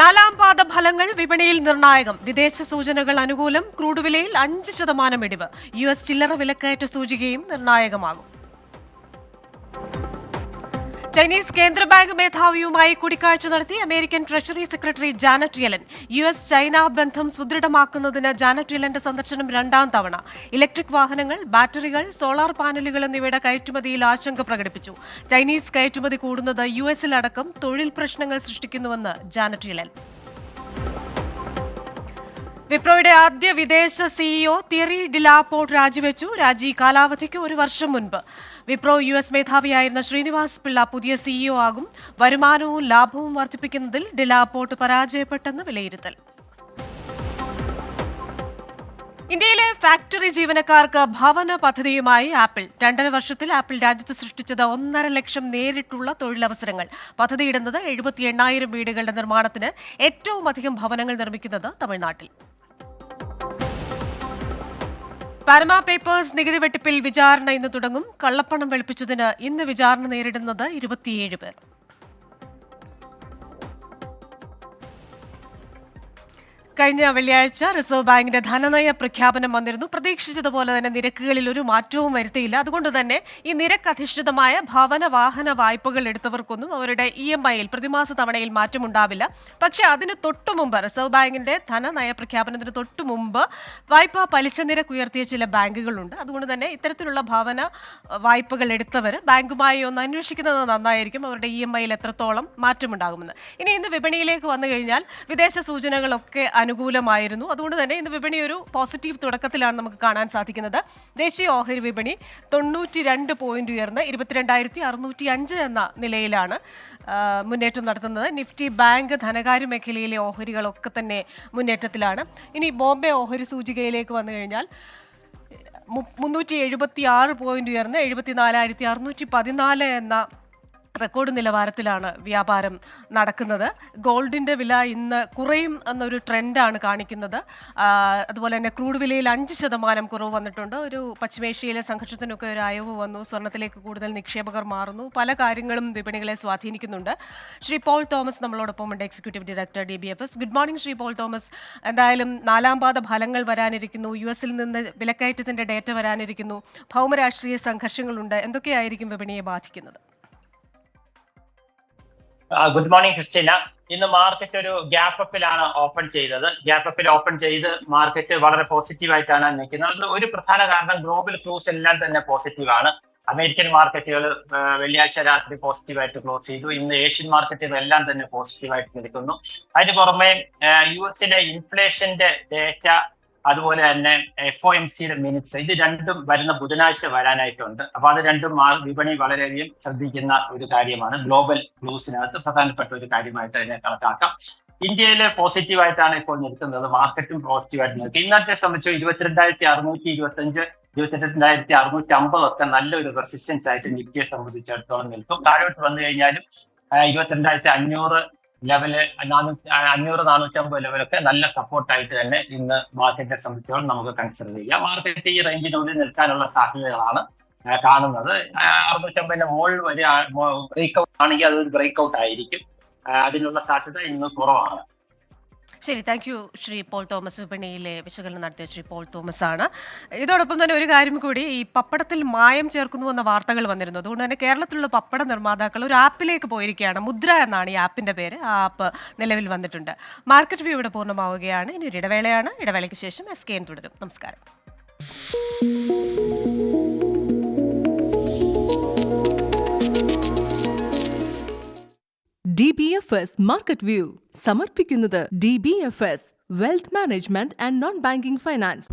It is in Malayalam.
നാലാം പാദ ഫലങ്ങൾ വിപണിയിൽ നിർണായകം. വിദേശ സൂചനകൾ അനുകൂലം. ക്രൂഡ് വിലയിൽ 5% ഇടിവ്. US ചില്ലറ വിലക്കയറ്റ സൂചികയും നിർണായകമാകും. ചൈനീസ് കേന്ദ്ര ബാങ്ക് മേധാവിയുമായി കൂടിക്കാഴ്ച നടത്തി American treasury secretary Janet Yellen. US China ബന്ധം സുദൃഢമാക്കുന്നതിന് ജാനറ്റ് യെലന്റെ സന്ദർശനം രണ്ടാം തവണ. ഇലക്ട്രിക് വാഹനങ്ങൾ, ബാറ്ററികൾ, സോളാർ പാനലുകൾ എന്നിവയുടെ കയറ്റുമതിയിൽ ആശങ്ക പ്രകടിപ്പിച്ചു. ചൈനീസ് കയറ്റുമതി കൂടുന്നത് US-ലടക്കം തൊഴിൽ പ്രശ്നങ്ങൾ സൃഷ്ടിക്കുന്നുവെന്ന് ജാനറ്റ് യെലൻ. വിപ്രോയുടെ ആദ്യ വിദേശ CEO തിയറി ഡിലാപോർട്ട് രാജിവെച്ചു. രാജി കാലാവധിക്ക് 1 വർഷം മുൻപ്. വിപ്രോ US മേധാവിയായിരുന്ന ശ്രീനിവാസ് പിള്ള പുതിയ CEO ആകും. വരുമാനവും ലാഭവും വർദ്ധിപ്പിക്കുന്നതിൽ ഡിലാപോർട്ട് പരാജയപ്പെട്ടെന്ന് വിലയിരുത്തൽ. ഇന്ത്യയിലെ ഫാക്ടറി ജീവനക്കാർക്ക് ഭവന പദ്ധതിയുമായി ആപ്പിൾ. 2.5 വർഷത്തിൽ ആപ്പിൾ രാജ്യത്ത് സൃഷ്ടിച്ചത് 1.5 ലക്ഷം നേരിട്ടുള്ള തൊഴിലവസരങ്ങൾ. പദ്ധതിയിടുന്നത് 78,000 വീടുകളുടെ നിർമ്മാണത്തിന്. ഏറ്റവും അധികം ഭവനങ്ങൾ നിർമ്മിക്കുന്നത് തമിഴ്നാട്ടിൽ. പാനമ പേപ്പേഴ്സ് നികുതി വെട്ടിപ്പിൽ വിചാരണ ഇന്ന് തുടങ്ങും. കള്ളപ്പണം വെളുപ്പിച്ചതിന് ഇന്ന് വിചാരണ നേരിടുന്നത് 27 പേർ. കഴിഞ്ഞ വെള്ളിയാഴ്ച റിസർവ് ബാങ്കിന്റെ ധനനയ പ്രഖ്യാപനം വന്നിരുന്നു. പ്രതീക്ഷിച്ചതുപോലെ തന്നെ നിരക്കുകളിൽ ഒരു മാറ്റവും വരുത്തിയില്ല. അതുകൊണ്ട് തന്നെ ഈ നിരക്ക് അധിഷ്ഠിതമായ ഭവന വാഹന വായ്പകൾ എടുത്തവർക്കൊന്നും അവരുടെ EMI-യിൽ പ്രതിമാസ തവണയിൽ മാറ്റമുണ്ടാവില്ല. പക്ഷേ അതിന് തൊട്ടുമുമ്പ് റിസർവ് ബാങ്കിന്റെ ധനനയ പ്രഖ്യാപനത്തിന് തൊട്ടുമുമ്പ് വായ്പാ പലിശ നിരക്ക് ഉയർത്തിയ ചില ബാങ്കുകളുണ്ട്. അതുകൊണ്ട് തന്നെ ഇത്തരത്തിലുള്ള ഭവന വായ്പകൾ എടുത്തവർ ബാങ്കുമായി ഒന്ന് അന്വേഷിക്കുന്നത് നന്നായിരിക്കും, അവരുടെ EMI-യിൽ എത്രത്തോളം മാറ്റമുണ്ടാകുമെന്ന്. ഇന്ന് വിപണിയിലേക്ക് വന്നു കഴിഞ്ഞാൽ വിദേശ സൂചനകളൊക്കെ അനുകൂലമായിരുന്നു. അതുകൊണ്ട് തന്നെ ഇന്ന് വിപണി ഒരു പോസിറ്റീവ് തുടക്കത്തിലാണ് നമുക്ക് കാണാൻ സാധിക്കുന്നത്. ദേശീയ ഓഹരി വിപണി 92 പോയിന്റ് ഉയർന്ന് 22,605 എന്ന നിലയിലാണ് മുന്നേറ്റം നടത്തുന്നത്. നിഫ്റ്റി, ബാങ്ക്, ധനകാര്യ മേഖലയിലെ ഓഹരികളൊക്കെ തന്നെ മുന്നേറ്റത്തിലാണ്. ഇനി ബോംബെ ഓഹരി സൂചികയിലേക്ക് വന്നു കഴിഞ്ഞാൽ 376 പോയിന്റ് ഉയർന്ന് 74,614 എന്ന റെക്കോർഡ് നിലവാരത്തിലാണ് വ്യാപാരം നടക്കുന്നത്. ഗോൾഡിന്റെ വില ഇന്ന് കുറയും എന്നൊരു ട്രെൻഡാണ് കാണിക്കുന്നത്. അതുപോലെ തന്നെ ക്രൂഡ് വിലയിൽ 5% കുറവ് വന്നിട്ടുണ്ട്. ഒരു പശ്ചിമേഷ്യയിലെ സംഘർഷത്തിനൊക്കെ ഒരു അയവ് വന്നു. സ്വർണ്ണത്തിലേക്ക് കൂടുതൽ നിക്ഷേപകർ മാറുന്നു. പല കാര്യങ്ങളും വിപണികളെ സ്വാധീനിക്കുന്നുണ്ട്. ശ്രീ പോൾ തോമസ് നമ്മളോടൊപ്പമുണ്ട്, executive director DBFS. Good morning Shri Paul Thomas. എന്തായാലും നാലാം പാദ ഫലങ്ങൾ വരാനിരിക്കുന്നു. US-ൽ നിന്ന് വിലക്കയറ്റത്തിന്റെ ഡേറ്റ വരാനിരിക്കുന്നു. ഭൗമരാഷ്ട്രീയ സംഘർഷങ്ങളുണ്ട്. എന്തൊക്കെയായിരിക്കും വിപണിയെ ബാധിക്കുന്നത്? Good morning Christina. ഇന്ന് മാർക്കറ്റ് ഒരു ഗ്യാപ്പ് അപ്പിലാണ് ഓപ്പൺ ചെയ്തത്. ഗ്യാപ്പ് അപ്പിൽ ഓപ്പൺ ചെയ്ത് മാർക്കറ്റ് വളരെ പോസിറ്റീവായിട്ടാണ് നിൽക്കുന്നത്. ഒരു പ്രധാന കാരണം ഗ്ലോബൽ ക്രൂസ് എല്ലാം തന്നെ പോസിറ്റീവാണ്. അമേരിക്കൻ മാർക്കറ്റുകൾ വെള്ളിയാഴ്ച രാത്രി പോസിറ്റീവായിട്ട് ക്ലോസ് ചെയ്തു. ഇന്ന് ഏഷ്യൻ മാർക്കറ്റുകൾ എല്ലാം തന്നെ പോസിറ്റീവായിട്ട് നിൽക്കുന്നു. അതിന് പുറമെ US-ലെ ഇൻഫ്ലേഷന്റെ ഡേറ്റ, അതുപോലെ തന്നെ FOMC-യുടെ മിനിറ്റ്സ്, ഇത് രണ്ടും വരുന്ന ബുധനാഴ്ച വരാനായിട്ടുണ്ട്. അപ്പൊ അത് രണ്ടും വിപണി വളരെയധികം ശ്രദ്ധിക്കുന്ന ഒരു കാര്യമാണ്. ഗ്ലോബൽ ന്യൂസിനകത്ത് പ്രധാനപ്പെട്ട ഒരു കാര്യമായിട്ട് അതിനെ കണക്കാക്കാം. ഇന്ത്യയിൽ പോസിറ്റീവായിട്ടാണ് ഇപ്പോൾ നിൽക്കുന്നത്. മാർക്കറ്റും പോസിറ്റീവായിട്ട് നിൽക്കും. ഇന്നത്തെ സംബന്ധിച്ച് 22,625, 22,650 ഒക്കെ നല്ലൊരു റെസിസ്റ്റൻസ് ആയിട്ട് നിഫ്റ്റിയെ സംബന്ധിച്ചിടത്തോളം നിൽക്കും. താഴോട്ട് വന്നു കഴിഞ്ഞാലും 22,500 ലെവല്, 500-450 ലെവലൊക്കെ നല്ല സപ്പോർട്ടായിട്ട് തന്നെ ഇന്ന് മാർക്കറ്റിനെ സംബന്ധിച്ചോളം നമുക്ക് കൺസിഡർ ചെയ്യാം. മാർക്കറ്റ് ഈ റേഞ്ചിനുള്ളിൽ നിൽക്കാനുള്ള സാധ്യതകളാണ് കാണുന്നത്. 650 മുകളിൽ വരെ ബ്രേക്ക്ഔട്ട് ആണെങ്കിൽ അതൊരു ബ്രേക്ക്ഔട്ട് ആയിരിക്കും. അതിനുള്ള സാധ്യത ഇന്ന് കുറവാണ്. ശരി, thank you Shri Paul Thomas. വിപണിയിലെ വിശകലനം നടത്തിയ ശ്രീ പോൾ തോമസ് ആണ്. ഇതോടൊപ്പം തന്നെ ഒരു കാര്യം കൂടി, ഈ പപ്പടത്തിൽ മായം ചേർക്കുന്നു എന്ന വാർത്തകൾ വന്നിരുന്നു. അതുകൊണ്ട് തന്നെ കേരളത്തിലുള്ള പപ്പട നിർമ്മാതാക്കൾ ഒരു ആപ്പിലേക്ക് പോയിരിക്കുകയാണ്. മുദ്ര എന്നാണ് ഈ ആപ്പിന്റെ പേര്. ആ ആപ്പ് നിലവിൽ വന്നിട്ടുണ്ട്. മാർക്കറ്റ് വ്യൂ ഇവിടെ പൂർണ്ണമാവുകയാണ്. ഇനി ഒരു ഇടവേളയാണ്. ഇടവേളയ്ക്ക് ശേഷം SKN തുടരും. നമസ്കാരം. DBFS മാർക്കറ്റ് വ്യൂ സമർപ്പിക്കുന്നത് DBFS wealth management and non banking finance.